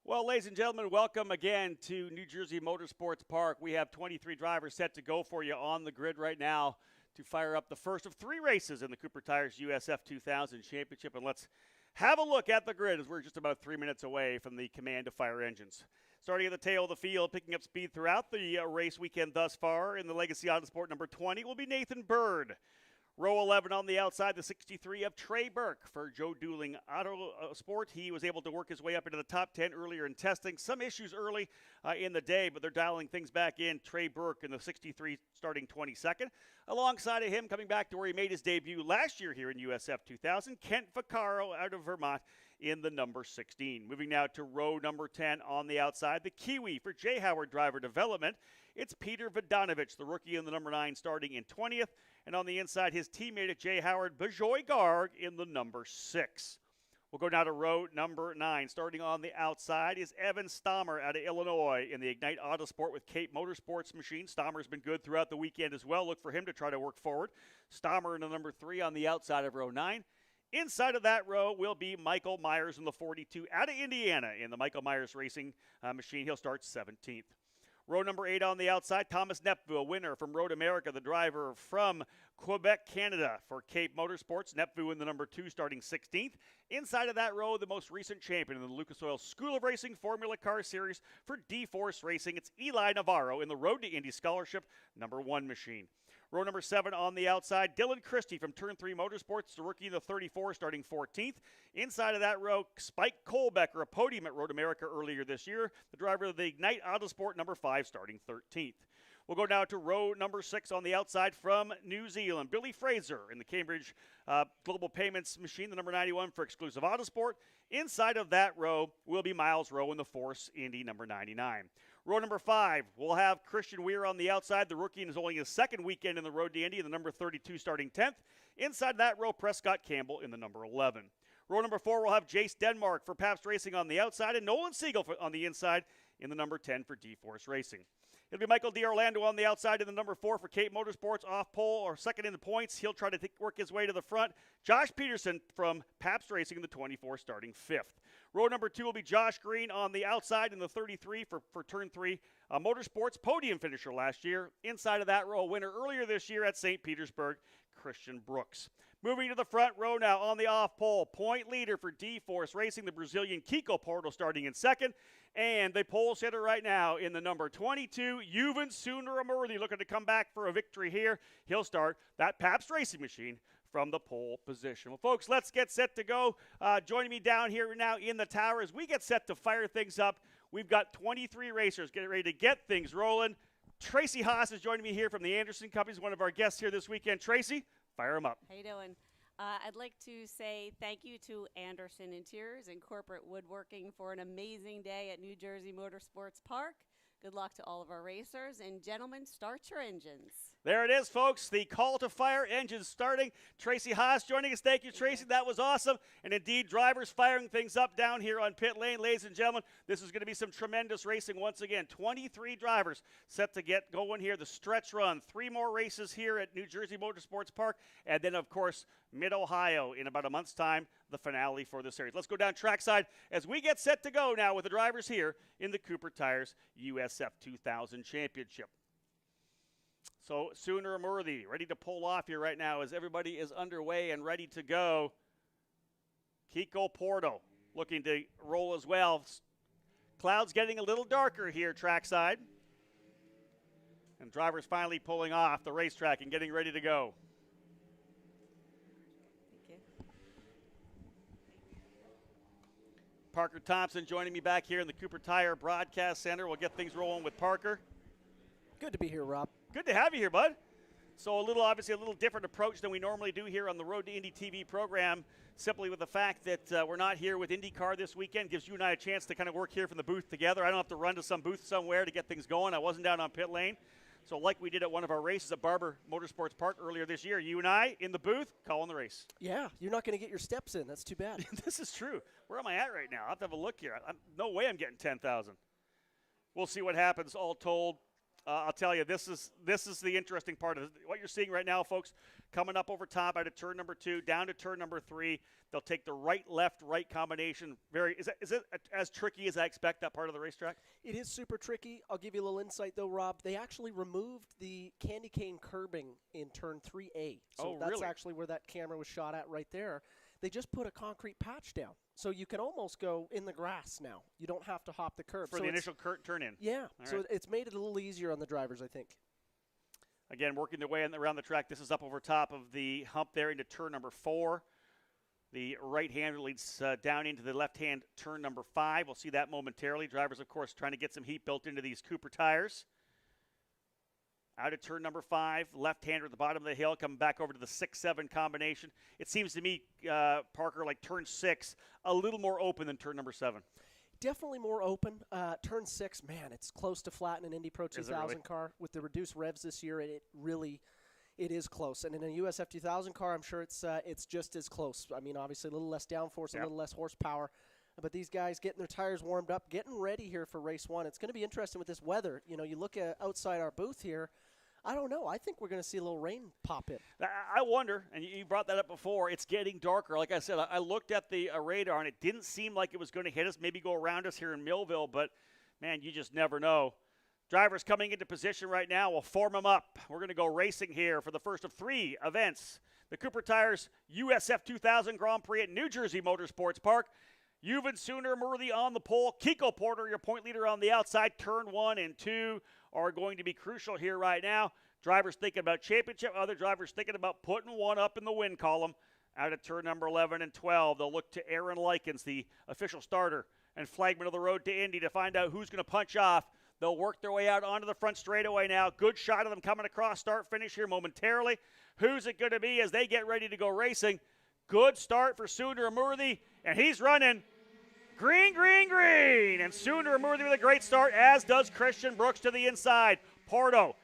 Well, ladies and gentlemen, welcome again to New Jersey Motorsports Park. We have 23 drivers set to go for you on the grid right now to fire up the first of 3 races in the Cooper Tires USF 2000 Championship. And let's have a look at the grid as we're just about 3 minutes away from the command to fire engines. Starting at the tail of the field, picking up speed throughout the race weekend thus far in the Legacy Autosport number 20 will be Nathan Bird. Row 11 on the outside, the 63 of Trey Burke for Joe Dooling Auto Sport. He was able to work his way up into the top 10 earlier in testing. Some issues early in the day, but they're dialing things back in. Trey Burke in the 63 starting 22nd. Alongside of him, coming back to where he made his debut last year here in USF 2000, Kent Vaccaro out of Vermont in the number 16. Moving now to row number 10 on the outside, the Kiwi for J. Howard Driver Development. It's Peter Vodanovich, the rookie in the number 9, starting in 20th. And on the inside, his teammate at J. Howard, Bajoy Garg, in the number 6. We'll go now to row number 9. Starting on the outside is Evan Stammer out of Illinois in the Ignite Autosport with Cape Motorsports machine. Stammer's been good throughout the weekend as well. Look for him to try to work forward. Stammer in the number 3 on the outside of row 9. Inside of that row will be Michael Myers in the 42 out of Indiana in the Michael Myers Racing machine. He'll start 17th. Row number 8 on the outside, Thomas Nepville, winner from Road America, the driver from Quebec, Canada for Cape Motorsports. Nepville in the number 2, starting 16th. Inside of that row, the most recent champion in the Lucas Oil School of Racing Formula Car Series for D-Force Racing. It's Eli Navarro in the Road to Indy Scholarship number 1 machine. Row number 7 on the outside, Dylan Christie from Turn 3 Motorsports, the rookie in the 34, starting 14th. Inside of that row, Spike Kohlbecker, a podium at Road America earlier this year, the driver of the Ignite Autosport number 5, starting 13th. We'll go now to row number 6 on the outside from New Zealand, Billy Fraser in the Cambridge Global Payments machine, the number 91 for Exclusive Autosport. Inside of that row will be Miles Rowe in the Force Indy number 99. Row number 5, we'll have Christian Weir on the outside. The rookie is only his second weekend in the Road to Indy, the number 32 starting 10th. Inside that row, Prescott Campbell in the number 11. Row number 4, we'll have Jace Denmark for Pabst Racing on the outside and Nolan Siegel on the inside in the number 10 for D-Force Racing. It'll be Michael D'Orlando on the outside in the number 4 for Cape Motorsports, off pole or second in the points. He'll try to work his way to the front. Josh Peterson from Pabst Racing in the 24, starting 5th. Row number 2 will be Josh Green on the outside in the 33 for Turn 3. Motorsports podium finisher last year. Inside of that row, winner earlier this year at St. Petersburg, Christian Brooks. Moving to the front row now on the off pole, point leader for D-Force Racing, the Brazilian Kiko Porto starting in 2nd. And the pole sitter right now in the number 22, Yuvan Sundaramurthy, looking to come back for a victory here. He'll start that Pabst Racing machine from the pole position. Well, folks, let's get set to go. Joining me down here now in the tower as we get set to fire things up. We've got 23 racers getting ready to get things rolling. Tracy Haas is joining me here from the Anderson Company. He's one of our guests here this weekend. Tracy, fire him up. How you doing? I'd like to say thank you to Anderson Interiors and Corporate Woodworking for an amazing day at New Jersey Motorsports Park. Good luck to all of our racers. And gentlemen, start your engines. There it is, folks. The call to fire, engines starting. Tracy Haas joining us. Thank you, Tracy. That was awesome. And indeed, drivers firing things up down here on pit lane. Ladies and gentlemen, this is going to be some tremendous racing once again. 23 drivers set to get going here. The stretch run. 3 more races here at New Jersey Motorsports Park. And then, of course, Mid-Ohio in about a month's time, the finale for the series. Let's go down trackside as we get set to go now with the drivers here in the Cooper Tires USF 2000 Championship. So Sundaramurthy ready to pull off here right now as everybody is underway and ready to go. Kiko Porto looking to roll as well. Clouds getting a little darker here trackside. And drivers finally pulling off the racetrack and getting ready to go. Parker Thompson joining me back here in the Cooper Tire Broadcast Center. We'll get things rolling with Parker. Good to be here, Rob. Good to have you here, bud. So obviously a little different approach than we normally do here on the Road to Indy TV program, simply with the fact that we're not here with IndyCar this weekend. Gives you and I a chance to kind of work here from the booth together. I don't have to run to some booth somewhere to get things going. I wasn't down on pit lane. So like we did at one of our races at Barber Motorsports Park earlier this year, you and I in the booth calling the race. Yeah, you're not going to get your steps in. That's too bad. This is true. Where am I at right now? I'll have to have a look here. No way I'm getting 10,000. We'll see what happens all told. I'll tell you, this is the interesting part of what you're seeing right now, folks. coming up over top out of turn number 2, down to turn number 3. They'll take the right combination. Is it as tricky as I expect, that part of the racetrack? It is super tricky. I'll give you a little insight, though, Rob. They actually removed the candy cane curbing in turn 3A. So that's really? actually where that camera was shot at right there. They just put a concrete patch down. So you can almost go in the grass now. You don't have to hop the curb. For the initial turn in. Yeah. All so right. it's made it a little easier on the drivers, I think. Again, working their way around the track. This is up over top of the hump there into turn number 4. The right-hander leads down into the left-hand turn number 5. We'll see that momentarily. Drivers, of course, trying to get some heat built into these Cooper tires. Out of turn number 5, left-hander at the bottom of the hill, coming back over to the 6-7 combination. It seems to me, Parker, like turn 6, a little more open than turn number 7. Definitely more open. Turn 6, man, it's close to flat in an Indy Pro 2000 really? car. With the reduced revs this year, it is close. And in a USF 2000 car, I'm sure it's just as close. I mean, obviously a little less downforce, a little less horsepower. But these guys getting their tires warmed up, getting ready here for race 1. It's going to be interesting with this weather. You know, you look at outside our booth here, I don't know. I think we're going to see a little rain pop in. I wonder, and you brought that up before, it's getting darker. Like I said, I looked at the radar, and it didn't seem like it was going to hit us, maybe go around us here in Millville, but, man, you just never know. Drivers coming into position right now. We'll form them up. We're going to go racing here for the first of 3 events. The Cooper Tires USF 2000 Grand Prix at New Jersey Motorsports Park. Yuvan Sooner-Murthy on the pole. Kiko Porto, your point leader on the outside. Turn 1 and 2 are going to be crucial here right now. Drivers thinking about championship. Other drivers thinking about putting one up in the win column. Out at turn number 11 and 12, they'll look to Aaron Likens, the official starter and flagman of the road to Indy, to find out who's going to punch off. They'll work their way out onto the front straightaway now. Good shot of them coming across, start-finish here momentarily. Who's it going to be as they get ready to go racing? Good start for Sooner-Murthy, and he's running green, green, green. And Sooner-Murthy with a great start, as does Christian Brooks to the inside. Porto,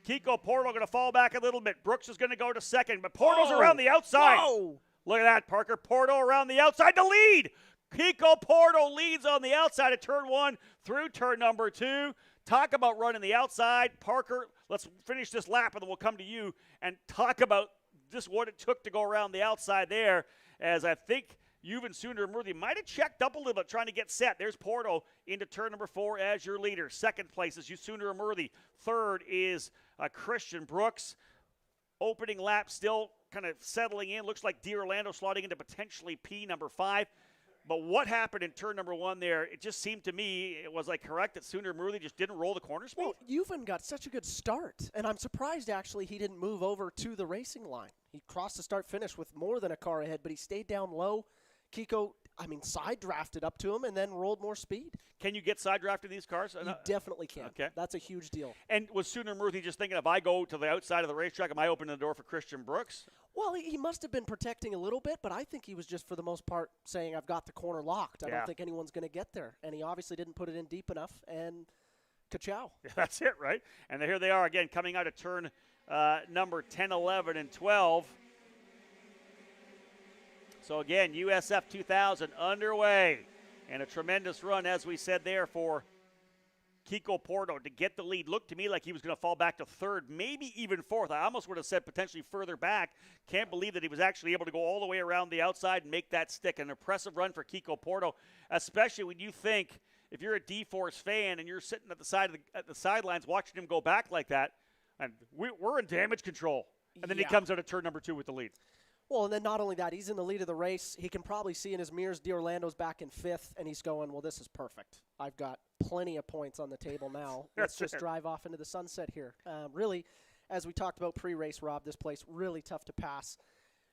Kiko Porto going to fall back a little bit. Brooks is going to go to second, but Porto's around the outside. Whoa. Look at that, Parker. Porto around the outside to lead. Kiko Porto leads on the outside of turn 1 through turn number 2. Talk about running the outside. Parker, let's finish this lap, and then we'll come to you and talk about just what it took to go around the outside there, as I think Yuvan Sooner-Murthy might have checked up a little bit trying to get set. There's Porto into turn number 4 as your leader. Second place is Sooner-Murthy. Third is Christian Brooks. Opening lap still kind of settling in. Looks like D'Orlando slotting into potentially P number 5. But what happened in turn number 1 there, it just seemed to me, it was like correct that Sooner-Murthy just didn't roll the corner speed. Well, Yuvan got such a good start, and I'm surprised actually he didn't move over to the racing line. He crossed the start-finish with more than a car ahead, but he stayed down low. Kiko, side drafted up to him and then rolled more speed. Can you get side drafted in these cars? You definitely can. Okay. That's a huge deal. And was Sooner-Murthy just thinking, if I go to the outside of the racetrack, am I opening the door for Christian Brooks? Well, he must have been protecting a little bit, but I think he was just, for the most part, saying, I've got the corner locked. I don't think anyone's going to get there. And he obviously didn't put it in deep enough, and ka-chow. Yeah, that's it, right? And here they are again, coming out of turn number 10, 11, and 12. So again, USF 2000 underway, and a tremendous run, as we said there, for Kiko Porto to get the lead. Looked to me like he was going to fall back to third, maybe even fourth. I almost would have said potentially further back. Can't believe that he was actually able to go all the way around the outside and make that stick. An impressive run for Kiko Porto, especially when you think, if you're a D-Force fan and you're sitting at the sidelines watching him go back like that, and we're in damage control. And then he comes out of turn number 2 with the lead. Well, and then not only that, he's in the lead of the race. He can probably see in his mirrors D'Orlando's back in 5th, and he's going, well, this is perfect. I've got plenty of points on the table now. Let's just drive off into the sunset here. Really, as we talked about pre-race, Rob, this place really tough to pass.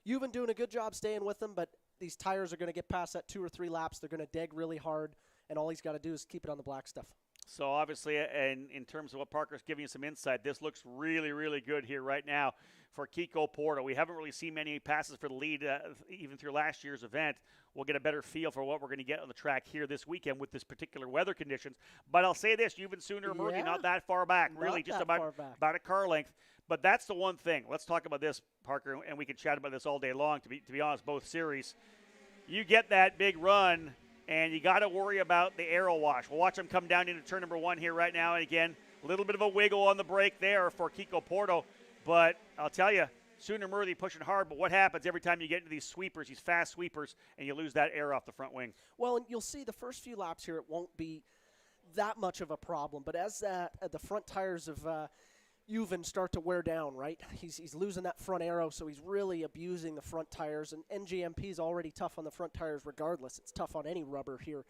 You've been doing a good job staying with them, but these tires are going to get past that 2 or 3 laps. They're going to dig really hard, and all he's got to do is keep it on the black stuff. So obviously, and in terms of what Parker's giving you some insight, this looks really, really good here right now for Kiko Porto. We haven't really seen many passes for the lead even through last year's event. We'll get a better feel for what we're going to get on the track here this weekend with this particular weather conditions. But I'll say this, Yuvan Sooner-Murthy not that far back, really just about a car length. But that's the one thing. Let's talk about this, Parker, and we can chat about this all day long, to be honest, both series. You get that big run, and you got to worry about the aero wash. We'll watch him come down into turn number 1 here right now. And again, a little bit of a wiggle on the brake there for Kiko Porto. But I'll tell you, Sooner pushing hard, but what happens every time you get into these sweepers, these fast sweepers, and you lose that air off the front wing? Well, and you'll see the first few laps here, it won't be that much of a problem. But as the front tires of Juven start to wear down, right? He's losing that front aero, so he's really abusing the front tires. And NGMP is already tough on the front tires regardless. It's tough on any rubber here.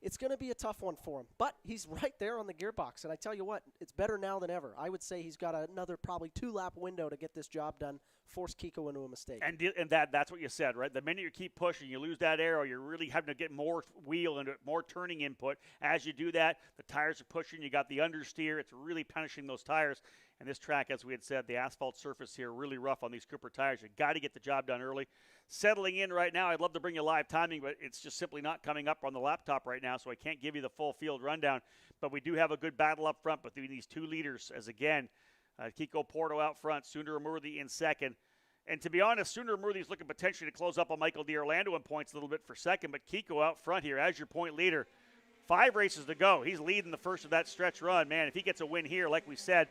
It's going to be a tough one for him. But he's right there on the gearbox. And I tell you what, it's better now than ever. I would say he's got another probably 2-lap window to get this job done, force Kiko into a mistake. And that's what you said, right? The minute you keep pushing, you lose that aero, you're really having to get more wheel and more turning input. As you do that, the tires are pushing. You got the understeer. It's really punishing those tires. And this track, as we had said, the asphalt surface here, really rough on these Cooper tires. You got to get the job done early. Settling in right now, I'd love to bring you live timing, but it's just simply not coming up on the laptop right now, so I can't give you the full field rundown. But we do have a good battle up front between these two leaders, as again, Kiko Porto out front, Sooner Amurthy in second. And to be honest, Sooner Amurthy's looking potentially to close up on Michael D'Orlando in points a little bit for second, but Kiko out front here as your point leader. 5 races to go. He's leading the first of that stretch run. Man, if he gets a win here, like we said,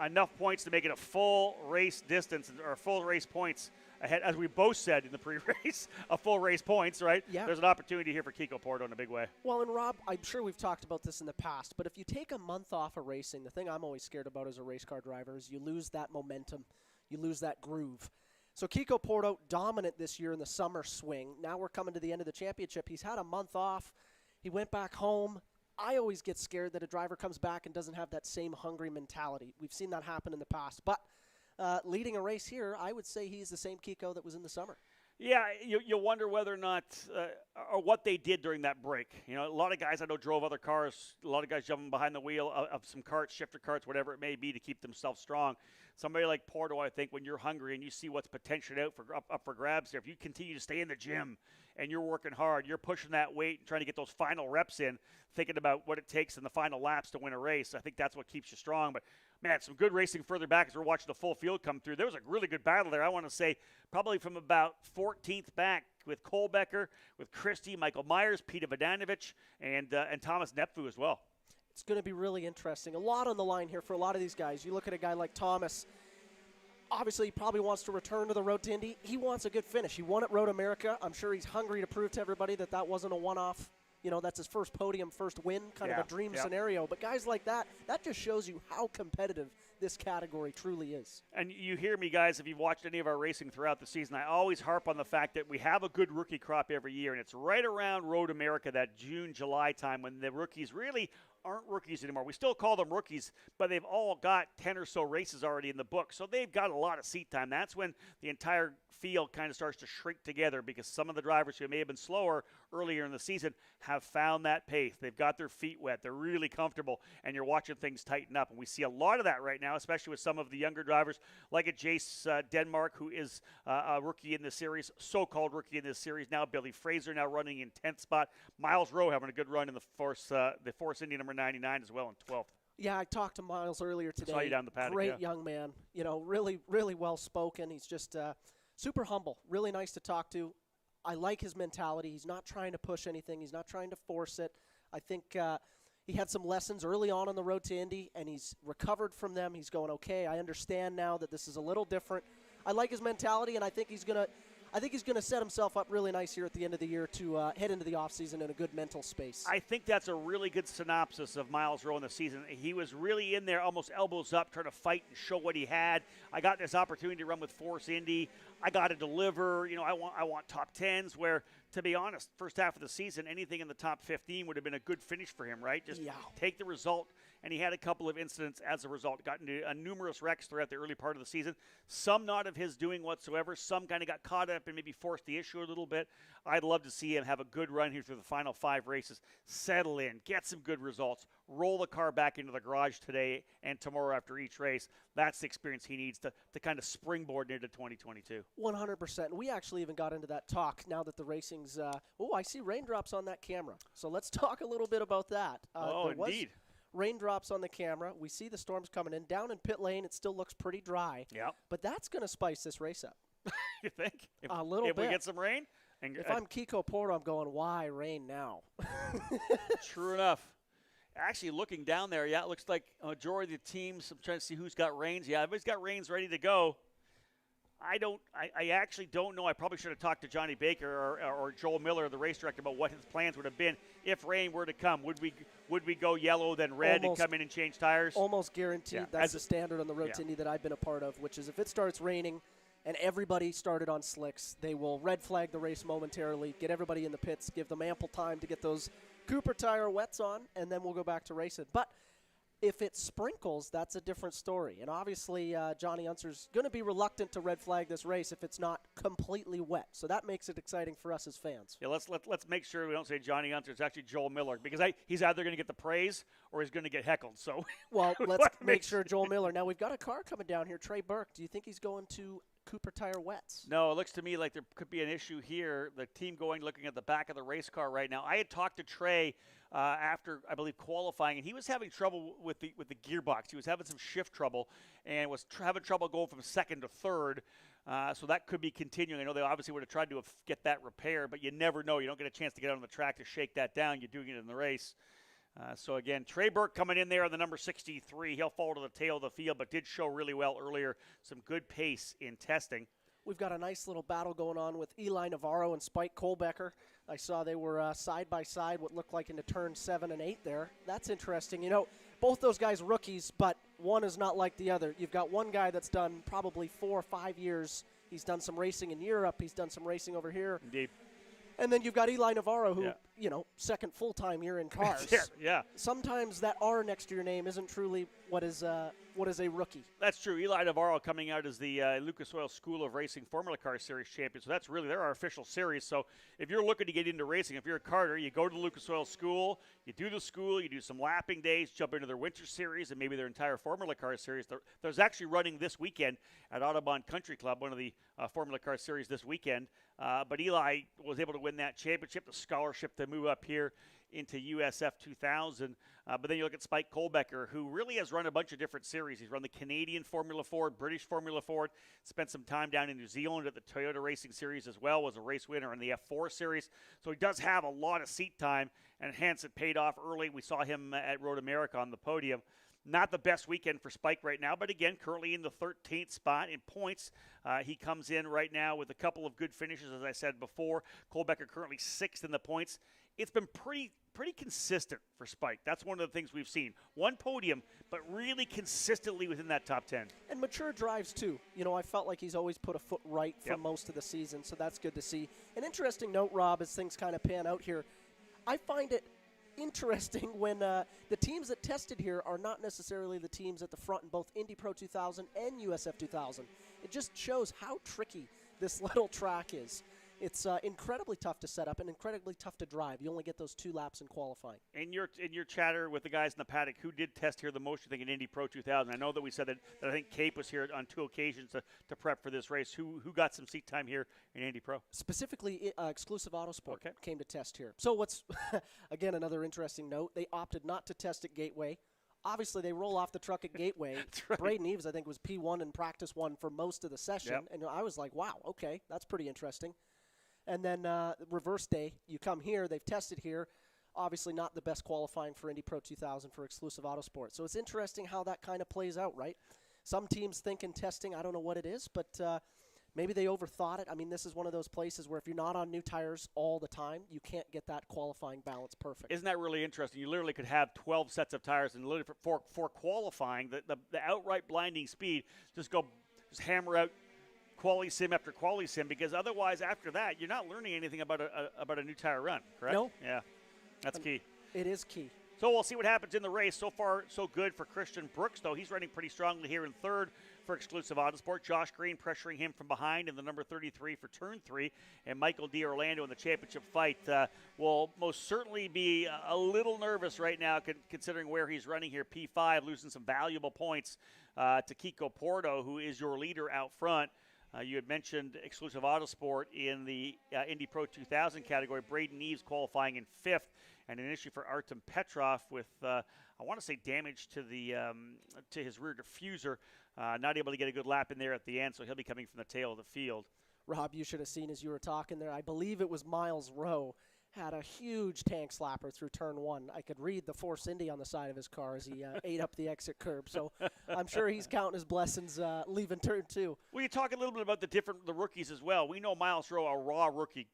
enough points to make it a full race distance or full race points ahead, as we both said in the pre-race, a full race points, right? Yeah. There's an opportunity here for Kiko Porto in a big way. Well, and Rob, I'm sure we've talked about this in the past, but if you take a month off of racing, the thing I'm always scared about as a race car driver is you lose that momentum, you lose that groove. So Kiko Porto, dominant this year in the summer swing. Now we're coming to the end of the championship. He's had a month off. He went back home. I always get scared that a driver comes back and doesn't have that same hungry mentality. We've seen that happen in the past. But leading a race here, I would say he's the same Kiko that was in the summer. Yeah, you wonder whether or not, or what they did during that break. You know, a lot of guys I know drove other cars, a lot of guys jumping behind the wheel of some carts, shifter carts, whatever it may be, to keep themselves strong. Somebody like Porto, I think, when you're hungry and you see what's potentially out up for grabs there, if you continue to stay in the gym and you're working hard, you're pushing that weight and trying to get those final reps in, thinking about what it takes in the final laps to win a race, I think that's what keeps you strong. But man, some good racing further back as we're watching the full field come through. There was a really good battle there. I want to say probably from about 14th back with Cole Becker, with Christie, Michael Myers, Peter Vodanovic, and Thomas Nepfu as well. It's going to be really interesting. A lot on the line here for a lot of these guys. You look at a guy like Thomas. Obviously, he probably wants to return to the Road to Indy. He wants a good finish. He won at Road America. I'm sure he's hungry to prove to everybody that that wasn't a one-off. You know, that's his first podium, first win, kind of a dream scenario. But guys like that just shows you how competitive this category truly is. And you hear me, guys, if you've watched any of our racing throughout the season, I always harp on the fact that we have a good rookie crop every year, and it's right around Road America, that June, July time, when the rookies really aren't rookies anymore. We still call them rookies, but they've all got 10 or so races already in the book, so they've got a lot of seat time. That's when the entire field kind of starts to shrink together, because some of the drivers who may have been slower earlier in the season have found that pace. They've got their feet wet. They're really comfortable, and you're watching things tighten up. And we see a lot of that right now, especially with some of the younger drivers, like a Jace Denmark, who is a rookie in this series, so-called rookie in this series now. Billy Fraser now running in 10th spot. Miles Rowe having a good run in the Force Indy number 99 as well in 12th. Yeah, I talked to Miles earlier today. Saw you down the paddock. Great young man. You know, really, really well-spoken. He's just super humble, really nice to talk to. I like his mentality. He's not trying to push anything. He's not trying to force it. I think he had some lessons early on the road to Indy, and he's recovered from them. He's going, okay, I understand now that this is a little different. I like his mentality, and I think he's going to set himself up really nice here at the end of the year to head into the offseason in a good mental space. I think that's a really good synopsis of Miles Rowe in the season. He was really in there, almost elbows up, trying to fight and show what he had. I got this opportunity to run with Force Indy. I got to deliver. You know, I want top 10s, where, to be honest, first half of the season, anything in the top 15 would have been a good finish for him, right? Just take the result. And he had a couple of incidents as a result. Got into numerous wrecks throughout the early part of the season. Some not of his doing whatsoever. Some kind of got caught up and maybe forced the issue a little bit. I'd love to see him have a good run here through the final 5 races. Settle in. Get some good results. Roll the car back into the garage today and tomorrow after each race. That's the experience he needs to kind of springboard into 2022. 100%. We actually even got into that talk now that the racing's I see raindrops on that camera. So let's talk a little bit about that. Indeed. Raindrops on the camera. We see the storms coming in. Down in pit lane, it still looks pretty dry. Yeah. But that's going to spice this race up. You think? A little bit. If we get some rain? And, if I'm Kiko Porto, I'm going, why rain now? True enough. Actually, looking down there, it looks like a majority of the teams, I'm trying to see who's got rains. Yeah, everybody's got rains ready to go. I actually don't know. I probably should have talked to Johnny Baker or Joel Miller, the race director, about what his plans would have been if rain were to come. Would we go yellow then red and come in and change tires? Almost guaranteed. Yeah. That's the standard on the road to Indy that I've been a part of, which is if it starts raining and everybody started on slicks, they will red flag the race momentarily, get everybody in the pits, give them ample time to get those Cooper tire wets on, and then we'll go back to racing. But if it sprinkles, that's a different story. And obviously, Johnny Unser's going to be reluctant to red flag this race if it's not completely wet. So that makes it exciting for us as fans. Yeah, let's make sure we don't say Johnny Unser. It's actually Joel Miller, because he's either going to get the praise or he's going to get heckled. So, well, let's make sure Joel Miller. Now, we've got a car coming down here, Trey Burke. Do you think he's going to Cooper tire wets? No, it looks to me like there could be an issue here. The team looking at the back of the race car right now. I had talked to Trey after, I believe, qualifying, and he was having trouble with the gearbox. He was having some shift trouble and was having trouble going from second to third. So that could be continuing. I know they obviously would have tried to get that repaired, but you never know. You don't get a chance to get on the track to shake that down. You're doing it in the race. So again, Trey Burke coming in there on the number 63. He'll fall to the tail of the field, but did show really well earlier. Some good pace in testing. We've got a nice little battle going on with Eli Navarro and Spike Kohlbecker. I saw they were side by side, what looked like into turn 7 and 8 there. That's interesting. You know, both those guys rookies, but one is not like the other. You've got one guy that's done probably 4 or 5 years. He's done some racing in Europe. He's done some racing over here. Indeed. And then you've got Eli Navarro, who, second full-time year in cars. Yeah. Sometimes that R next to your name isn't truly what is a rookie. That's true. Eli Navarro coming out as the Lucas Oil School of Racing Formula Car Series champion. So that's really, they're our official series. So if you're looking to get into racing, if you're a karter, you go to the Lucas Oil School, you do the school, you do some lapping days, jump into their winter series and maybe their entire Formula Car Series. There's actually running this weekend at Audubon Country Club, one of the Formula Car Series this weekend. But Eli was able to win that championship, the scholarship to move up here into USF 2000. But then you look at Spike Kohlbecker, who really has run a bunch of different series. He's run the Canadian Formula Ford, British Formula Ford, spent some time down in New Zealand at the Toyota Racing Series as well, was a race winner in the F4 Series. So he does have a lot of seat time, and hence it paid off early. We saw him at Road America on the podium. Not the best weekend for Spike right now, but again, currently in the 13th spot in points. He comes in right now with a couple of good finishes, as I said before. Kohlbecker currently 6th in the points. It's been pretty consistent for Spike. That's one of the things we've seen. One podium, but really consistently within that top 10. And mature drives, too. You know, I felt like he's always put a foot right for most of the season, so that's good to see. An interesting note, Rob, as things kind of pan out here, I find it interesting when the teams that tested here are not necessarily the teams at the front in both Indy Pro 2000 and USF 2000. It just shows how tricky this little track is. It's incredibly tough to set up and incredibly tough to drive. You only get those 2 laps in qualifying. In your chatter with the guys in the paddock, who did test here the most, you think, in Indy Pro 2000? I know that we said that I think Cape was here on 2 occasions to prep for this race. Who got some seat time here in Indy Pro? Specifically, Exclusive Autosport came to test here. So what's, again, another interesting note, they opted not to test at Gateway. Obviously, they roll off the truck at Gateway. Right. Braden Eves, I think, was P1 and practice 1 for most of the session. And I was like, wow, okay, that's pretty interesting. And then reverse day, you come here, they've tested here. Obviously not the best qualifying for Indy Pro 2000 for Exclusive Autosport. So it's interesting how that kind of plays out, right? Some teams think in testing, I don't know what it is, but maybe they overthought it. I mean, this is one of those places where if you're not on new tires all the time, you can't get that qualifying balance perfect. Isn't that really interesting? You literally could have 12 sets of tires, and literally for qualifying, the outright blinding speed, just hammer out quali sim after quali sim, because otherwise after that you're not learning anything about a new tire run, correct? No. Yeah, that's key. It is key. So we'll see what happens in the race. So far, so good for Christian Brooks, though. He's running pretty strongly here in 3rd for Exclusive Autosport. Josh Green pressuring him from behind in the number 33 for turn 3. And Michael D'Orlando in the championship fight will most certainly be a little nervous right now, considering where he's running here. P5 losing some valuable points to Kiko Porto, who is your leader out front. You had mentioned Exclusive Autosport in the Indy Pro 2000 category. Braden Eves qualifying in 5th, and an issue for Artem Petrov with, I want to say, damage to to his rear diffuser. Not able to get a good lap in there at the end, so he'll be coming from the tail of the field. Rob, you should have seen as you were talking there. I believe it was Miles Rowe had a huge tank slapper through turn 1. I could read the Force Indy on the side of his car as he ate up the exit curb. So I'm sure he's counting his blessings leaving turn 2. Well, you talk a little bit about the rookies as well. We know Miles Rowe, a raw rookie,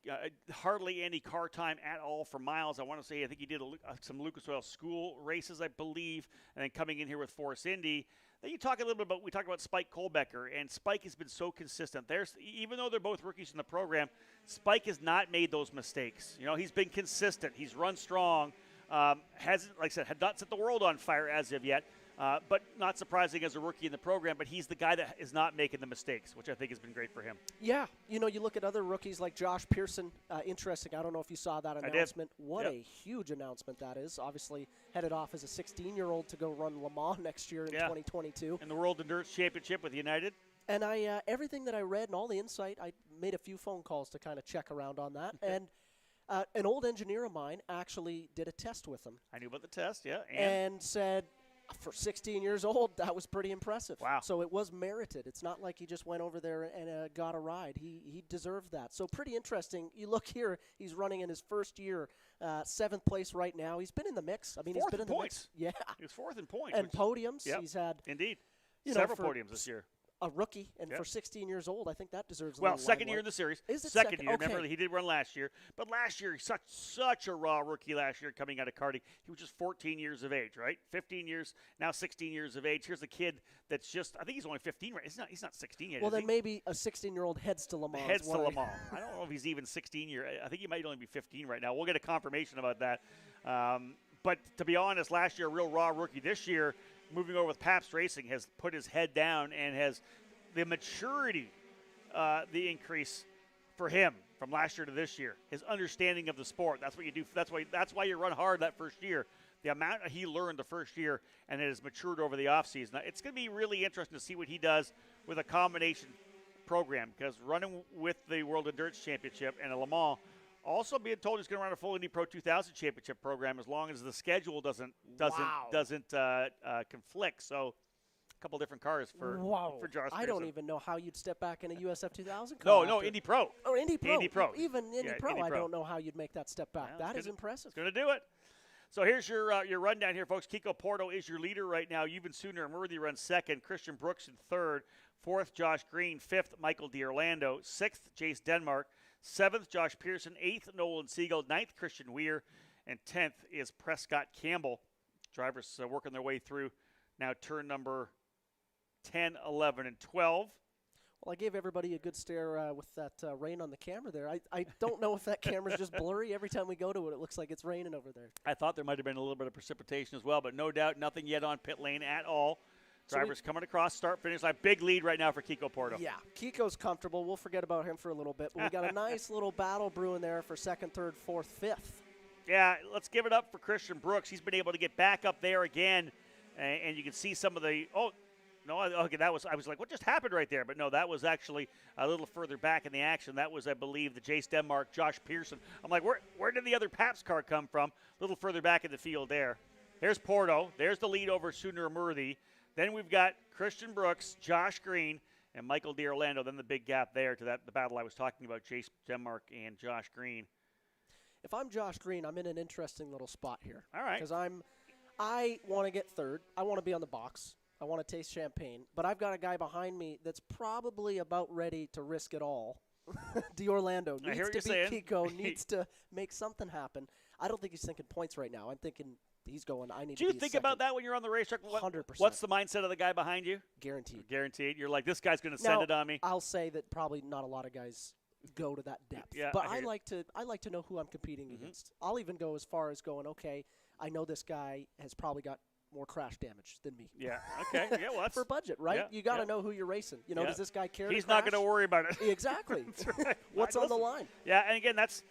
hardly any car time at all for Miles. I want to say I think he did some Lucas Oil school races, I believe, and then coming in here with Force Indy. Then you talk a little bit about, we talked about Spike Kohlbecker, and Spike has been so consistent. Even though they're both rookies in the program, Spike has not made those mistakes. He's been consistent. He's run strong. Hasn't, like I said, had not set the world on fire as of yet, but not surprising as a rookie in the program. But he's the guy that is not making the mistakes, which I think has been great for him. Yeah, you look at other rookies like Josh Pearson. Interesting. I don't know if you saw that announcement. What a huge announcement that is. Obviously headed off as a 16-year-old to go run Le Mans next year in 2022. And the World Endurance Championship with United. And I everything that I read and all the insight, I made a few phone calls to kind of check around on that. And an old engineer of mine actually did a test with him. I knew about the test, yeah. And said, for 16 years old, that was pretty impressive. Wow. So it was merited. It's not like he just went over there and got a ride. He deserved that. So pretty interesting. You look here, he's running in his first year, 7th place right now. He's been in the mix. I mean, fourth he's been in points. the mix. Yeah. He was 4th in points. And podiums. Yep. He's had. Indeed. Several podiums this year. A rookie, and for 16 years old, I think that deserves a well, little second limelight. year in the series. Is it second year? Okay. Remember, he did run last year. But last year, he's such a raw rookie last year coming out of karting. He was just 14 years of age, right? 15 years, now 16 years of age. Here's a kid that's just, I think he's only 15 right. He's not 16 yet, well, then he? maybe a 16-year-old heads to Le Mans. Heads to Le Mans. I don't know if he's even 16 year. I think he might only be 15 right now. We'll get a confirmation about that. But to be honest, last year, a real raw rookie. This year, moving over with Pabst Racing, has put his head down and has the maturity, the increase for him from last year to this year, his understanding of the sport. That's what you do. That's why you run hard that first year. The amount he learned the first year and it has matured over the offseason. It's going to be really interesting to see what he does with a combination program, because running with the World Endurance Championship and a Le Mans, also being told he's going to run a full Indy Pro 2000 Championship program as long as the schedule doesn't conflict. So. Couple different cars for Josh Pearson. I don't even know how you'd step back in a USF 2000 car. No, Indy Pro. Or Indy Pro. Indy Pro. Even Indy Pro, Indy I Pro. don't know how you'd make that step back. Yeah, that is impressive. It's going to do it. So here's your rundown here, folks. Kiko Porto is your leader right now. Even Sooner Murthy runs second. Christian Brooks in third. Fourth, Josh Green. Fifth, Michael D'Orlando. Sixth, Jace Denmark. Seventh, Josh Pearson. Eighth, Nolan Siegel. Ninth, Christian Weir. And 10th is Prescott Campbell. Drivers working their way through now turn number 10, 11, and 12. Well, I gave everybody a good stare with that rain on the camera there. I don't know if that camera's just blurry. Every time we go to it, it looks like it's raining over there. I thought there might have been a little bit of precipitation as well, but no doubt nothing yet on pit lane at all. Drivers coming across, start, finish line. Big lead right now for Kiko Porto. Yeah, Kiko's comfortable. We'll forget about him for a little bit. But we got a nice little battle brewing there for second, third, fourth, fifth. Yeah, let's give it up for Christian Brooks. He's been able to get back up there again, and you can see some of the – no, okay, I was like, what just happened right there? But no, that was actually a little further back in the action. That was, I believe, the Jace Denmark, Josh Pearson. I'm like, where did the other Pabst car come from? A little further back in the field there. There's Porto. There's the lead over Sooner Murthy. Then we've got Christian Brooks, Josh Green, and Michael D'Orlando. Then the big gap there to the battle I was talking about, Jace Denmark and Josh Green. If I'm Josh Green, I'm in an interesting little spot here. All right. Because I want to get third. I want to be on the box. I want to taste champagne. But I've got a guy behind me that's probably about ready to risk it all. D'Orlando needs to beat Kiko, needs to make something happen. I don't think he's thinking points right now. I'm thinking he's going, I need to be Do you think second. about that when you're on the racetrack? 100%. What's the mindset of the guy behind you? Guaranteed. Guaranteed. You're like, this guy's going to send it on me. I'll say that probably not a lot of guys go to that depth. Yeah, but I like to know who I'm competing against. I'll even go as far as going, okay, I know this guy has probably got more crash damage than me. Yeah. Okay. Yeah. Well, that's for budget, right? Yeah, you got to know who you're racing. You know, does this guy care? He's not going to worry about it. Exactly. Right. What's on the line? Yeah, and again, that's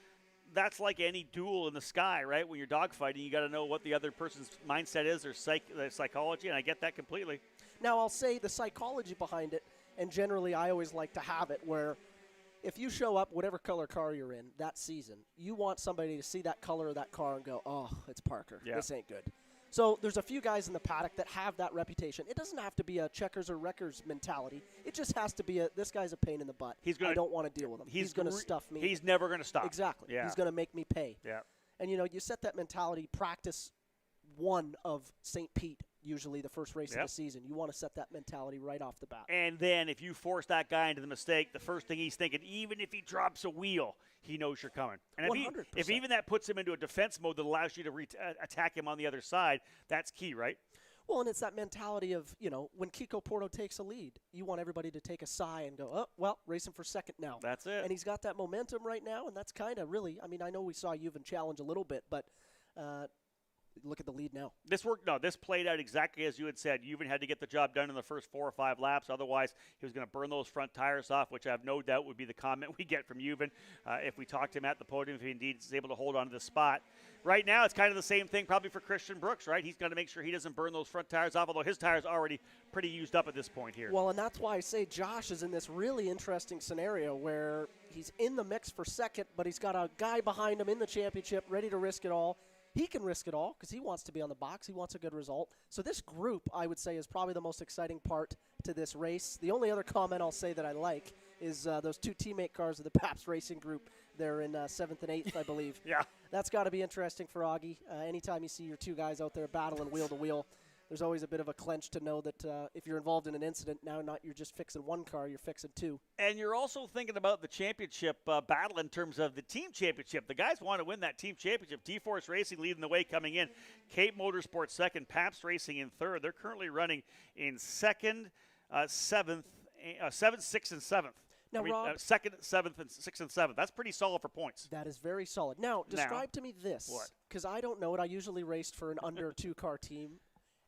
like any duel in the sky, right? When you're dogfighting, you got to know what the other person's mindset is, or their psychology, and I get that completely. Now, I'll say the psychology behind it, and generally I always like to have it where if you show up, whatever color car you're in that season, you want somebody to see that color of that car and go, oh, it's Parker. Yeah. This ain't good. So there's a few guys in the paddock that have that reputation. It doesn't have to be a checkers or wreckers mentality. It just has to be this guy's a pain in the butt. I don't want to deal with him. He's going to stuff me. He's never going to stop. Exactly. Yeah. He's going to make me pay. Yeah. And, you set that mentality practice 1 of St. Pete, usually the first race of the season. You want to set that mentality right off the bat. And then if you force that guy into the mistake, the first thing he's thinking, even if he drops a wheel, he knows you're coming. And 100%. if even that puts him into a defense mode that allows you to attack him on the other side, that's key, right? Well, and it's that mentality of, when Kiko Porto takes a lead, you want everybody to take a sigh and go, oh, well, racing for second now. That's it. And he's got that momentum right now, and that's kind of really, I know we saw Juven challenge a little bit, but look at the lead now. This played out exactly as you had said. Juven had to get the job done in the first 4 or 5 laps. Otherwise, he was going to burn those front tires off, which I have no doubt would be the comment we get from Juven if we talked to him at the podium, if he indeed is able to hold on to the spot. Right now, it's kind of the same thing probably for Christian Brooks, right? He's got to make sure he doesn't burn those front tires off, although his tire's already pretty used up at this point here. Well, and that's why I say Josh is in this really interesting scenario where he's in the mix for second, but he's got a guy behind him in the championship ready to risk it all. He can risk it all because he wants to be on the box. He wants a good result. So this group, I would say, is probably the most exciting part to this race. The only other comment I'll say that I like is those 2 teammate cars of the Pabst Racing Group. They're in 7th and 8th, I believe. Yeah. That's got to be interesting for Augie. Anytime you see your 2 guys out there battling wheel to wheel, there's always a bit of a clench to know that if you're involved in an incident, now you're just fixing 1 car, you're fixing 2. And you're also thinking about the championship battle in terms of the team championship. The guys want to win that team championship. D-Force Racing leading the way coming in. Cape Motorsports second. Pabst Racing in third. They're currently running in second, 7th, 6th, and 7th. Now, Rob, 2nd, 7th, and 6th and 7th. That's pretty solid for points. That is very solid. Now, describe to me this. What? Because I don't know it. I usually raced for an under 2-car team,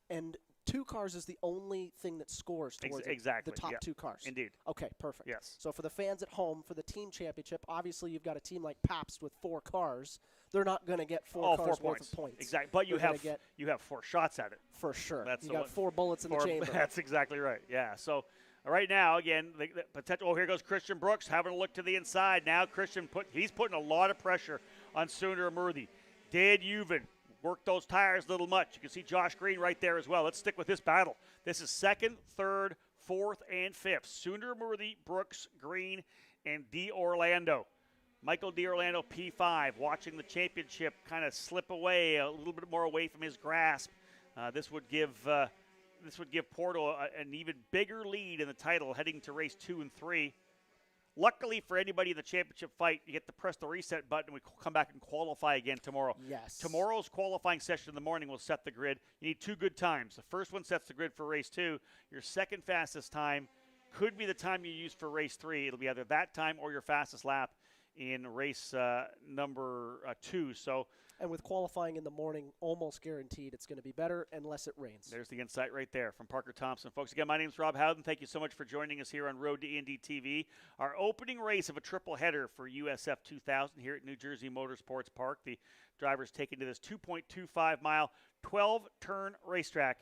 and 2 cars is the only thing that scores towards exactly. the top 2 cars. Indeed. Okay, perfect. Yes. So for the fans at home, for the team championship, obviously you've got a team like Pabst with 4 cars. They're not going to get 4 cars worth of points. Exactly. But you have 4 shots at it. For sure. You got 4 bullets in the chamber. That's exactly right. Yeah. So right now, again, the potential. Oh, here goes Christian Brooks having a look to the inside. Now Christian he's putting a lot of pressure on Sooner Murthy. Did Juven work those tires a little much? You can see Josh Green right there as well. Let's stick with this battle. This is 2nd, 3rd, 4th, and 5th. Sooner Murthy, Brooks, Green, and D'Orlando. Michael D'Orlando, P5, watching the championship kind of slip away, a little bit more away from his grasp. This would give Porto an even bigger lead in the title heading to race 2 and 3. Luckily for anybody in the championship fight, you get to press the reset button and we come back and qualify again tomorrow. Yes. Tomorrow's qualifying session in the morning will set the grid. You need 2 good times. The first one sets the grid for race 2. Your second fastest time could be the time you use for race 3. It'll be either that time or your fastest lap in race number 2. And with qualifying in the morning, almost guaranteed it's going to be better unless it rains. There's the insight right there from Parker Thompson. Folks, again, my name's Rob Howden. Thank you so much for joining us here on Road to Indy TV. Our opening race of a triple header for USF 2000 here at New Jersey Motorsports Park. The drivers taking to this 2.25-mile, 12-turn racetrack.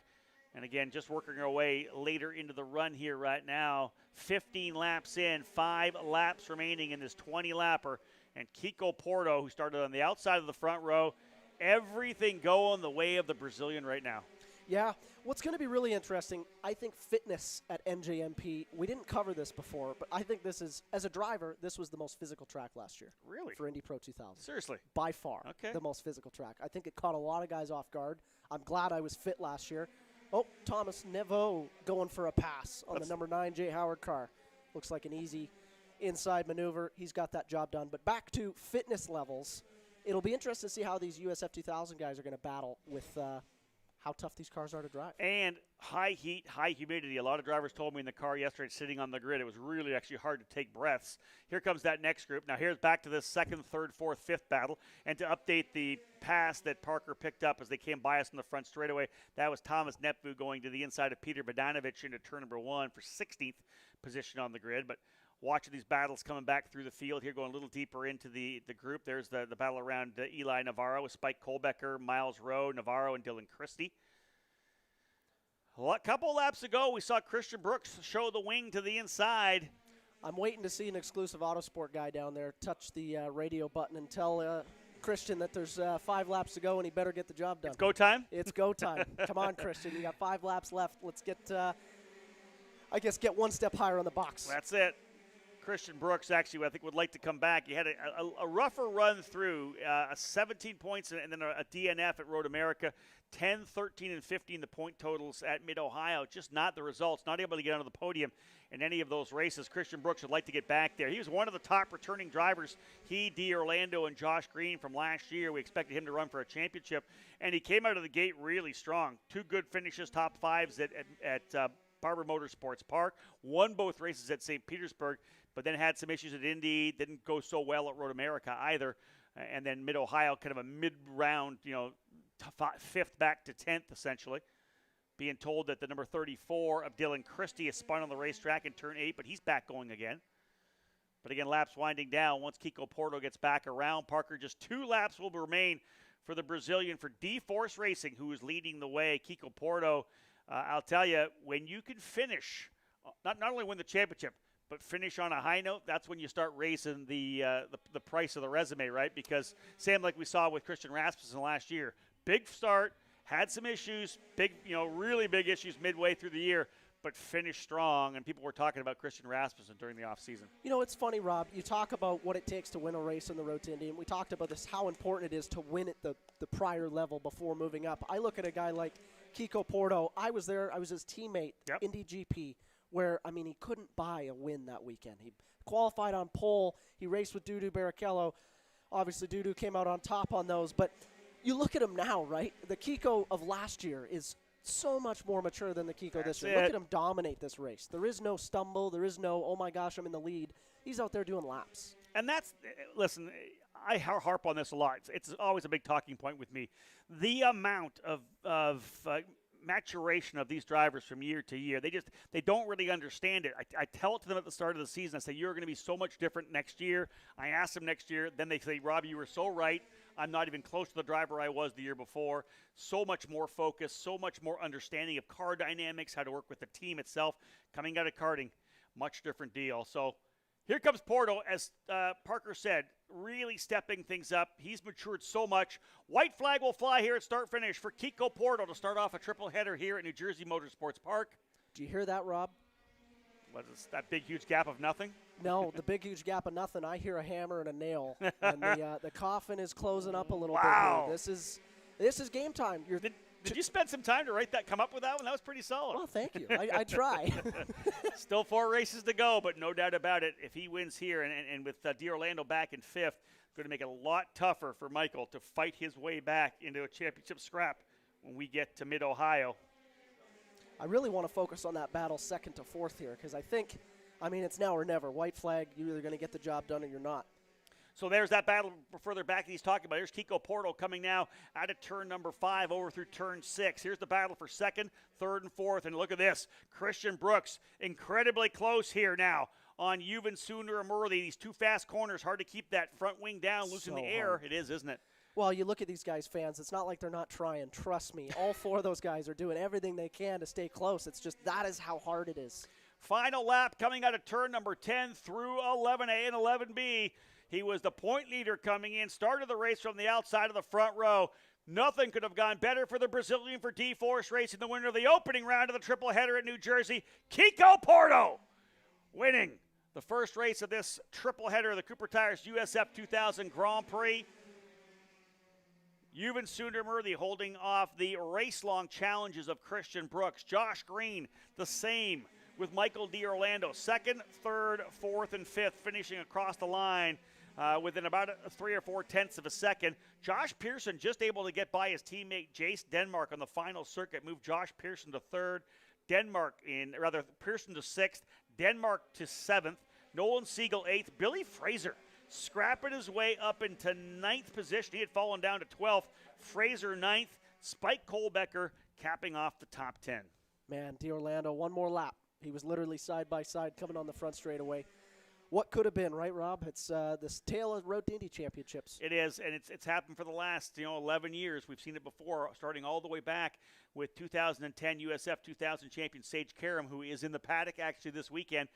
And again, just working our way later into the run here right now. 15 laps in, 5 laps remaining in this 20-lapper. And Kiko Porto, who started on the outside of the front row, everything going the way of the Brazilian right now. Yeah, what's going to be really interesting, I think fitness at NJMP, we didn't cover this before, but I think this is, as a driver, this was the most physical track last year. Really? For Indy Pro 2000. Seriously? By far, okay. The most physical track. I think it caught a lot of guys off guard. I'm glad I was fit last year. Oh, Thomas Nevo going for a pass on the number 9 Jay Howard car. Looks like an easy inside maneuver. He's got that job done. But back to fitness levels, it'll be interesting to see how these USF 2000 guys are going to battle with how tough these cars are to drive. And high heat, high humidity. A lot of drivers told me in the car yesterday sitting on the grid, it was really actually hard to take breaths. Here comes that next group. Now here's back to this 2nd, 3rd, 4th, 5th battle. And to update the pass that Parker picked up as they came by us in the front straightaway, that was Thomas Nepvu going to the inside of Peter Bogdanovich into turn number 1 for 16th position on the grid. But watching these battles coming back through the field here, going a little deeper into the group. There's the battle around Eli Navarro with Spike Kolbecker, Miles Rowe, Navarro, and Dylan Christie. A couple laps ago, we saw Christian Brooks show the wing to the inside. I'm waiting to see an exclusive Autosport guy down there touch the radio button and tell Christian that there's 5 laps to go and he better get the job done. It's go time? It's go time. Come on, Christian. You got 5 laps left. Let's get, get one step higher on the box. That's it. Christian Brooks actually, I think, would like to come back. He had a rougher run through, 17 points and then a DNF at Road America, 10, 13, and 15 the point totals at Mid-Ohio. Just not the results, not able to get onto the podium in any of those races. Christian Brooks would like to get back there. He was one of the top returning drivers, he, D. Orlando, and Josh Green from last year. We expected him to run for a championship, and he came out of the gate really strong. 2 good finishes, top 5s at Barber Motorsports Park, won both races at St. Petersburg, but then had some issues at Indy, didn't go so well at Road America either, and then Mid-Ohio, kind of a mid-round, 5th back to 10th, essentially, being told that the number 34 of Dylan Christie is spun on the racetrack in turn 8, but he's back going again. But again, laps winding down. Once Kiko Porto gets back around, Parker, just 2 laps will remain for the Brazilian, for D-Force Racing, who is leading the way. Kiko Porto, I'll tell you, when you can finish, not only win the championship, but finish on a high note, that's when you start raising the price of the resume, right? Because same like we saw with Christian Rasmussen last year. Big start, had some issues, really big issues midway through the year, but finished strong, and people were talking about Christian Rasmussen during the offseason. It's funny, Rob. You talk about what it takes to win a race on the road to Indy, and we talked about this, how important it is to win at the prior level before moving up. I look at a guy like Kiko Porto. I was there. I was his teammate, Yep. Indy GP, where, he couldn't buy a win that weekend. He qualified on pole. He raced with Dudu Barrichello. Obviously, Dudu came out on top on those. But you look at him now, right? The Kiko of last year is so much more mature than the Kiko this year. Look at him dominate this race. There is no stumble. There is no, oh, my gosh, I'm in the lead. He's out there doing laps. And listen, I harp on this a lot. It's always a big talking point with me. The amount of maturation of these drivers from year to year, they don't really understand it. I tell it to them at the start of the season. I say, you're going to be so much different next year. I ask them next year. Then they say, Rob, you were so right. I'm not even close to the driver I was the year before. So much more focus, so much more understanding of car dynamics, how to work with the team itself. Coming out of karting, much different deal. So here comes Porto, as Parker said, really stepping things up. He's matured so much. White flag will fly here at start-finish for Kiko Porto to start off a triple header here at New Jersey Motorsports Park. Do you hear that, Rob? What is that big, huge gap of nothing? No, the big, huge gap of nothing. I hear a hammer and a nail, and the coffin is closing up a little bit here. This is game time. Did you spend some time to come up with that one? That was pretty solid. Well, thank you. I try. Still 4 races to go, but no doubt about it, if he wins here, and with D. Orlando back in 5th, going to make it a lot tougher for Michael to fight his way back into a championship scrap when we get to Mid-Ohio. I really want to focus on that battle 2nd to 4th here, because I think, it's now or never. White flag, you're either going to get the job done or you're not. So there's that battle further back that he's talking about. Here's Kiko Porto coming now out of turn number 5 over through turn 6. Here's the battle for 2nd, 3rd, and 4th. And look at this. Christian Brooks incredibly close here now on Juven Sunder and Murley. These 2 fast corners, hard to keep that front wing down, losing the air. Hard. It is, isn't it? Well, you look at these guys, fans. It's not like they're not trying. Trust me. All 4 of those guys are doing everything they can to stay close. It's just that is how hard it is. Final lap coming out of turn number 10 through 11A and 11B. He was the point leader coming in, started the race from the outside of the front row. Nothing could have gone better for the Brazilian, for D-Force Racing, the winner of the opening round of the triple header at New Jersey, Kiko Porto, winning the first race of this triple header of the Cooper Tires USF 2000 Grand Prix. Juven Sunder Murthy holding off the race-long challenges of Christian Brooks. Josh Green, the same with Michael D. Orlando, 2nd, 3rd, 4th, and 5th, finishing across the line within about 3 or 4 tenths of a second. Josh Pearson just able to get by his teammate Jace Denmark on the final circuit, moved Josh Pearson to 3rd, Pearson to 6th, Denmark to 7th, Nolan Siegel 8th, Billy Fraser scrapping his way up into 9th position. He had fallen down to 12th. Fraser 9th, Spike Kohlbecker capping off the top 10. Man, D. Orlando, one more lap. He was literally side by side coming on the front straightaway. what could have been, right, Rob? It's this tale of Road to Indy Championships. It is, and it's happened for the last 11 years. We've seen it before, starting all the way back with 2010 USF 2000 champion Sage Karam, who is in the paddock actually this weekend,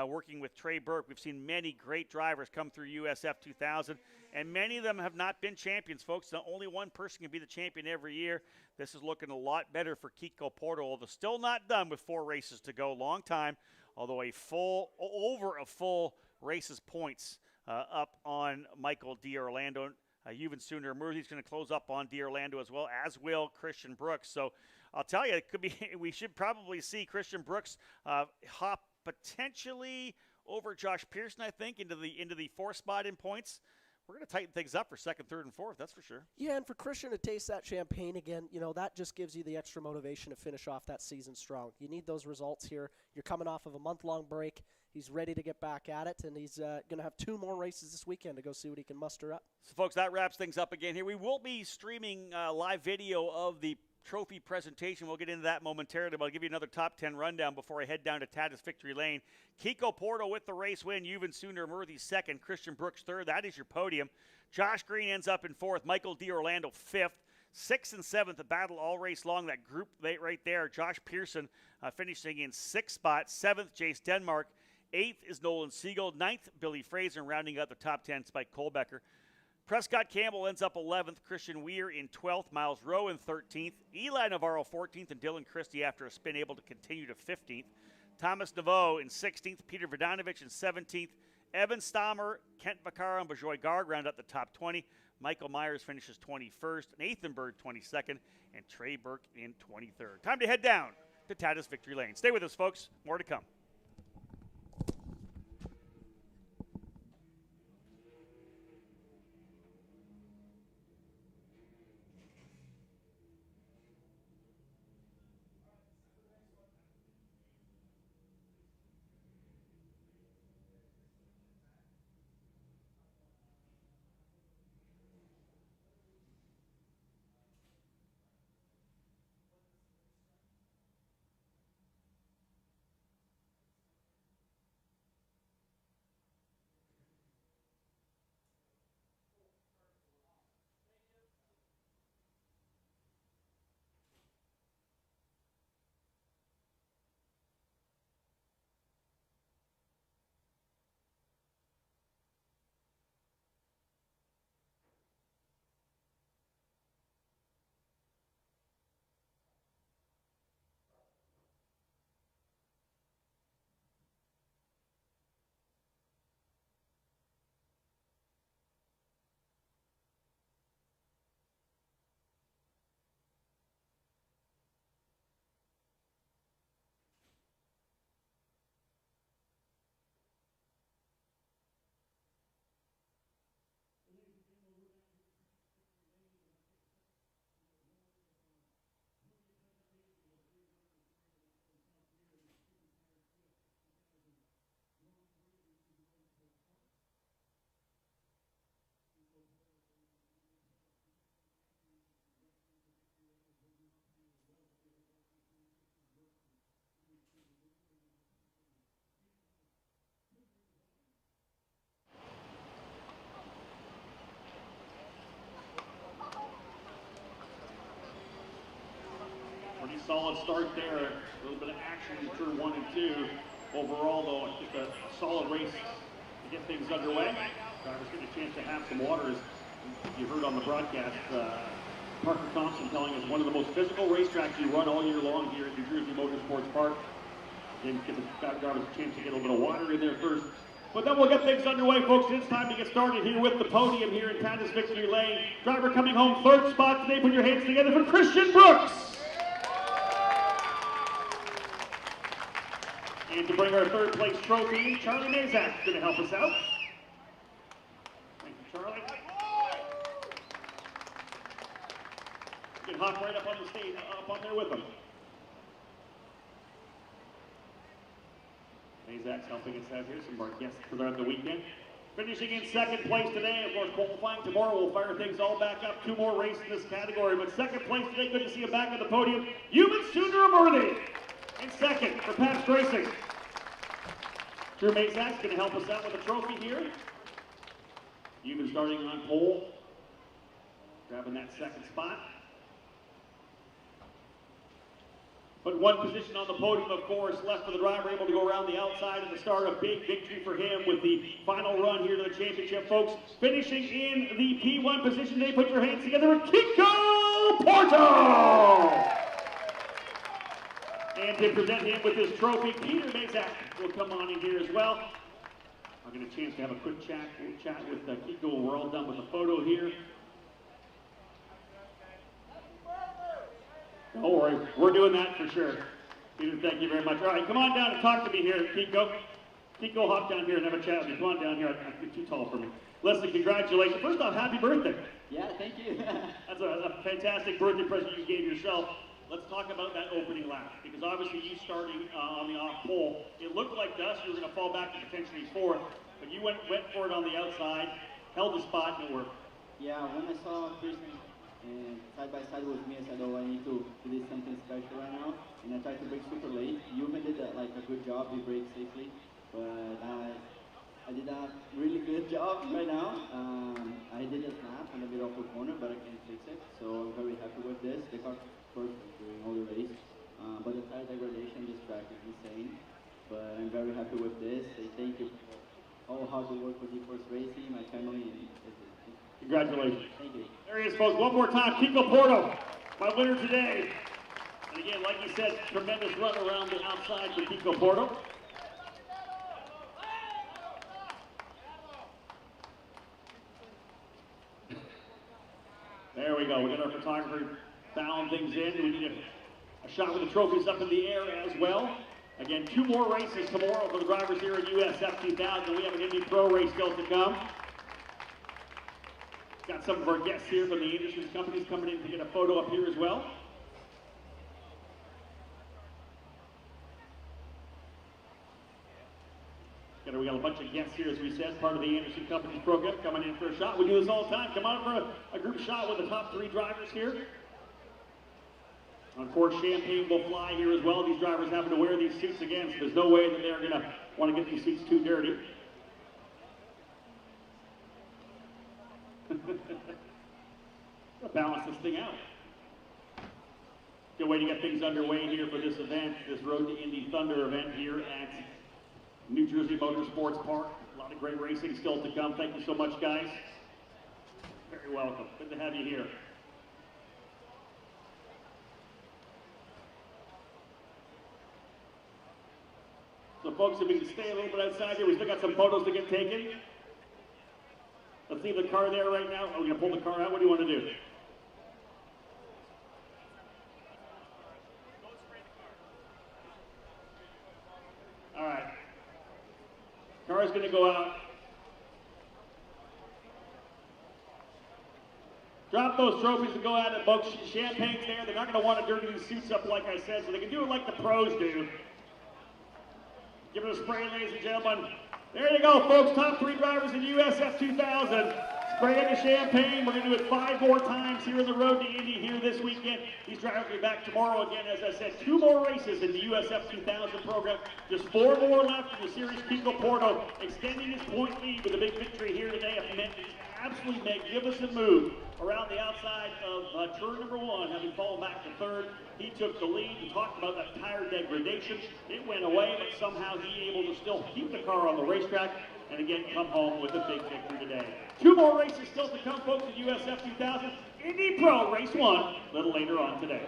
working with Trey Burke. We've seen many great drivers come through USF 2000, and many of them have not been champions, folks. Only one person can be the champion every year. This is looking a lot better for Kiko Porto, although still not done with 4 races to go. Long time, although over a full races points up on Michael D'Orlando. Even sooner, Murthy's going to close up on D'Orlando as well, as will Christian Brooks. So I'll tell you, it could be. We should probably see Christian Brooks hop potentially over Josh Pearson, I think, into the 4th spot in points. We're going to tighten things up for 2nd, 3rd, and 4th, that's for sure. Yeah, and for Christian to taste that champagne again, that just gives you the extra motivation to finish off that season strong. You need those results here. You're coming off of a month-long break. He's ready to get back at it, and he's going to have 2 more races this weekend to go see what he can muster up. So, folks, that wraps things up again here. We will be streaming live video of the trophy presentation. We'll get into that momentarily, but I'll give you another top 10 rundown before I head down to Tatis Victory Lane. Kiko Porto with the race win. Yuven Sooner Murthy 2nd. Christian Brooks 3rd. That is your podium. Josh Green ends up in 4th. Michael D'Orlando 5th. 6th and 7th, a battle all race long. That group right there. Josh Pearson finishing in 6th spot. 7th, Jace Denmark. 8th is Nolan Siegel. 9th, Billy Fraser. And rounding out the top 10, Spike Kohlbecker. Prescott Campbell ends up 11th. Christian Weir in 12th. Miles Rowe in 13th. Eli Navarro 14th. And Dylan Christie, after a spin, able to continue to 15th. Thomas Naveau in 16th. Peter Vodanovich in 17th. Evan Stammer, Kent Vaccaro, and Bajoy Garg round up the top 20. Michael Myers finishes 21st. Nathan Bird 22nd. And Trey Burke in 23rd. Time to head down to Tatis Victory Lane. Stay with us, folks. More to come. Pretty solid start there. A little bit of action in turn 1 and 2. Overall, though, just a solid race to get things underway. Drivers getting a chance to have some water. As you heard on the broadcast, Parker Thompson telling us one of the most physical racetracks you run all year long here at New Jersey Motorsports Park. Again, give the drivers a chance to get a little bit of water in there first. But then we'll get things underway, folks. It's time to get started here with the podium here in Tatis Victory Lane. Driver coming home 3rd spot today. Put your hands together for Christian Brooks. And to bring our 3rd place trophy, Charlie Mazak is going to help us out. Thank you, Charlie. You can hop right up on the stage, up on there with them. Mazak's helping us out here, some of our guests throughout the weekend. Finishing in 2nd place today, of course, qualifying tomorrow. We'll fire things all back up. 2 more races in this category, but 2nd place today, good to see him back on the podium. Yuven Sooner Murthy in 2nd for Pabst Racing. Drew Mazak's going to help us out with a trophy here. You've been starting on pole, grabbing that second spot. But one position on the podium, of course, left for the driver, able to go around the outside at the start. A big victory for him with the final run here to the championship, folks. Finishing in the P1 position, they put your hands together with Kiko Porto! And to present him with his trophy, Peter Mazak will come on in here as well. I'll get a chance to have a quick chat with Kiko when we're all done with the photo here. Don't worry, we're doing that for sure. Peter, thank you very much. All right, come on down and talk to me here, Kiko. Kiko, hop down here and have a chat with me. Come on down here. You're too tall for me. Leslie, congratulations. First off, happy birthday. Yeah, thank you. That's a fantastic birthday present you gave yourself. Let's talk about that opening lap, because obviously you starting on the off pole, it looked like to us you were going to fall back to potentially fourth, but you went for it on the outside, held the spot, and it worked. Yeah, when I saw Christian side by side with me, I said, oh, I need to do something special right now, and I tried to brake super late. You even did like a good job, you braked safely, but I did a really good job right now. I did a snap and a bit off the corner, but I can't fix it, so I'm very happy with this. The car perfect during all the race, but the tire degradation, this track is insane, but I'm very happy with this. I thank you for all hard work with the first racing, my family, and congratulations. Thank you. There he is, folks. One more time, Kiko Porto, my winner today. And again, like you said, tremendous run around the outside for Kiko Porto. There we go. We got our photographer bowing things in. We need a shot with the trophies up in the air as well. Again, 2 more races tomorrow for the drivers here at USF 2000. We have an Indy Pro race still to come. Got some of our guests here from the industry companies coming in to get a photo up here as well. We got a bunch of guests here, as we said, part of the industry companies program coming in for a shot. We do this all the time. Come on for a group shot with the top 3 drivers here. Of course, champagne will fly here as well. These drivers having to wear these suits again, so there's no way that they're going to want to get these suits too dirty. Balance this thing out. Good way to get things underway here for this event, this Road to Indy Thunder event here at New Jersey Motorsports Park. A lot of great racing still to come. Thank you so much, guys. Very welcome. Good to have you here. So, folks, if we can stay a little bit outside here, we still got some photos to get taken. Let's leave the car there right now. Are we going to pull the car out? What do you want to do? All right. Car's going to go out. Drop those trophies and go out and folks. Champagne's there. They're not going to want to dirty these suits up, like I said, so they can do it like the pros do. Give it a spray, ladies and gentlemen. There you go, folks. Top 3 drivers in USF 2000. Spray in the champagne. We're going to do it 5 more times here in the Road to Indy here this weekend. These drivers will be back tomorrow again. As I said, 2 more races in the USF 2000 program. Just 4 more left in the series. Kiko Porto extending his point lead with a big victory here today. Absolutely magnificent move around the outside of turn number 1, having fallen back to 3rd. He took the lead and talked about that tire degradation. It went away, but somehow he able to still keep the car on the racetrack and again come home with a big victory today. 2 more races still to come, folks, at USF 2000. Indy Pro Race 1 a little later on today.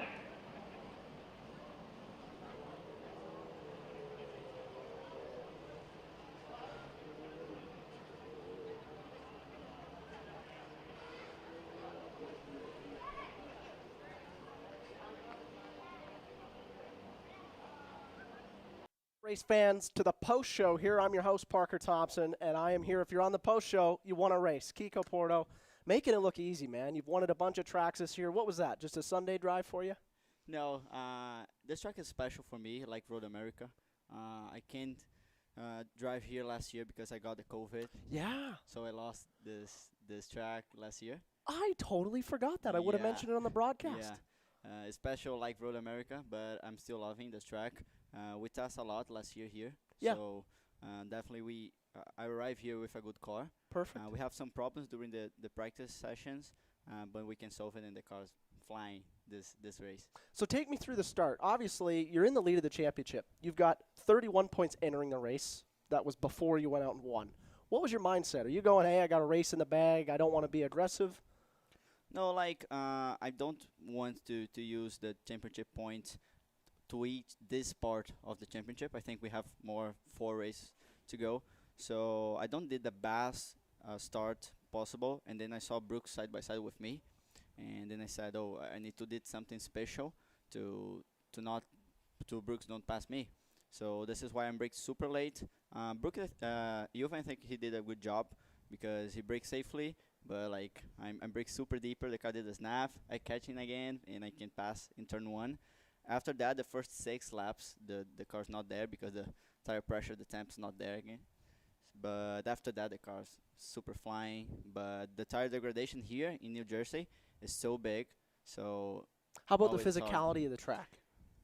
Race fans, to the post show here. I'm your host, Parker Thompson, and I am here. If you're on the post show, you want to race. Kiko Porto, making it look easy, man. You've won at a bunch of tracks this year. What was that? Just a Sunday drive for you? No, this track is special for me, like Road America. I can't drive here last year because I got the COVID. Yeah. So I lost this track last year. I totally forgot that. I would have Yeah. mentioned it on the broadcast. Yeah. It's special like Road America, but I'm still loving this track. We tested a lot last year here. Yeah. So Definitely, I arrive here with a good car. Perfect. We have some problems during the practice sessions, but we can solve it, and the car's flying this race. So take me through the start. Obviously, you're in the lead of the championship. You've got 31 points entering the race. That was before you went out and won. What was your mindset? Are you going, hey, I got a race in the bag, I don't want to be aggressive? No, like I don't want to use the championship points to eat this part of the championship. I think we have 4 races to go. So I don't did the best start possible, and then I saw Brooks side by side with me, and then I said, oh, I need to did something special to Brooks don't pass me. So this is why I'm braking super late. Brooks, I think he did a good job because he braked safely, but like I'm brake super deeper. The car did a snap. I catch him again, and I can pass in turn 1. After that, the first 6 laps, the car's not there because the tire pressure, the temp's not there again. But after that, the car's super flying. But the tire degradation here in New Jersey is so big. So How about the always hard. physicality of the track?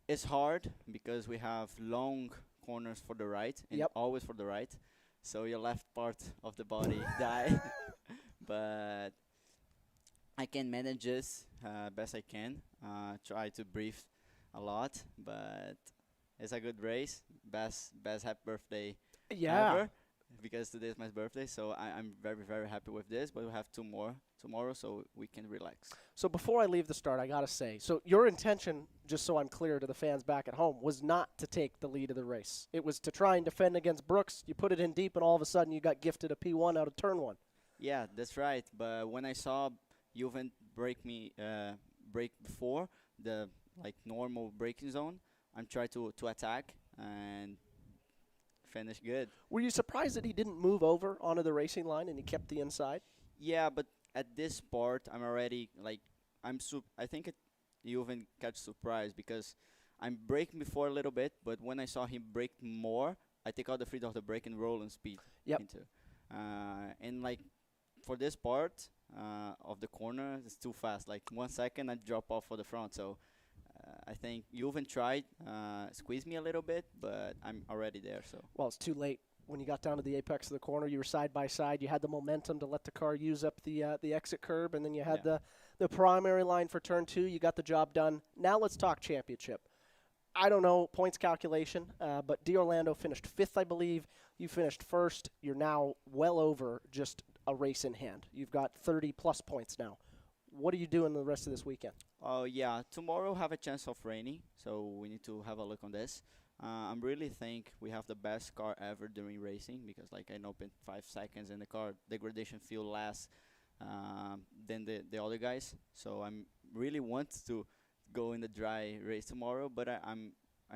It's hard because we have long corners for the right and Yep. always for the right. So your left part of the body die. But I can manage this best I can. Try to breathe a lot, but it's a good race. Best happy birthday ever, because today is my birthday. So I'm very, very happy with this. But we have 2 more tomorrow, so we can relax. So before I leave the start, I got to say, so your intention, just so I'm clear to the fans back at home, was not to take the lead of the race. It was to try and defend against Brooks. You put it in deep, and all of a sudden you got gifted a P1 out of turn 1. Yeah, that's right. But when I saw Juven break before the normal braking zone, I'm trying to attack and finish good. Were you surprised that he didn't move over onto the racing line and he kept the inside? Yeah, but at this part, I'm already I think Juven catch surprise because I'm braking before a little bit, but when I saw him brake more, I take out the freedom of the brake and roll and speed into. And for this part of the corner, it's too fast. 1 second, I drop off for the front. So I think Juven tried squeeze me a little bit, but I'm already there. So Well, it's too late. When you got down to the apex of the corner, you were side by side. You had the momentum to let the car use up the exit curb, and then you had the primary line for turn 2. You got the job done. Now let's talk championship. I don't know points calculation, but D'Orlando finished 5th, I believe. You finished 1st. You're now well over just a race in hand. You've got 30-plus points now. What are you doing the rest of this weekend? Oh, yeah. Tomorrow have a chance of raining, so we need to have a look on this. I'm really think we have the best car ever during racing because I know in 5 seconds and the car degradation feel less than the other guys. So I'm really want to go in the dry race tomorrow, but I'm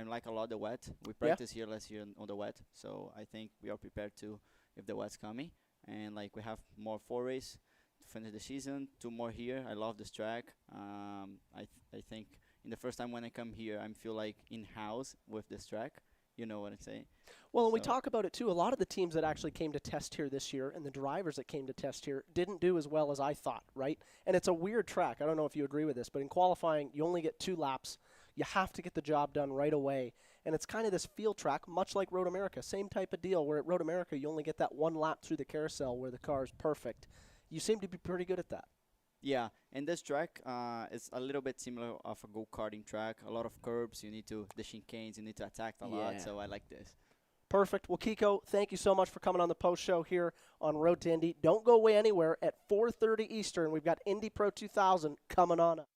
like a lot the wet. We practiced here last year on the wet, so I think we are prepared to if the wet's coming. And we have more 4 races to finish the season, 2 more here. I love this track. I think in the first time when I come here, I feel like in house with this track. You know what I'm saying? Well, and we talk about it too. A lot of the teams that actually came to test here this year and the drivers that came to test here didn't do as well as I thought, right? And it's a weird track. I don't know if you agree with this, but in qualifying, you only get 2 laps. You have to get the job done right away. And it's kind of this field track, much like Road America. Same type of deal where at Road America, you only get that 1 lap through the carousel where the car is perfect. You seem to be pretty good at that. Yeah, and this track is a little bit similar of a go-karting track. A lot of curbs, the chicanes, you need to attack a lot, so I like this. Perfect. Well, Kiko, thank you so much for coming on the post show here on Road to Indy. Don't go away anywhere. At 4:30 Eastern, we've got Indy Pro 2000 coming on up.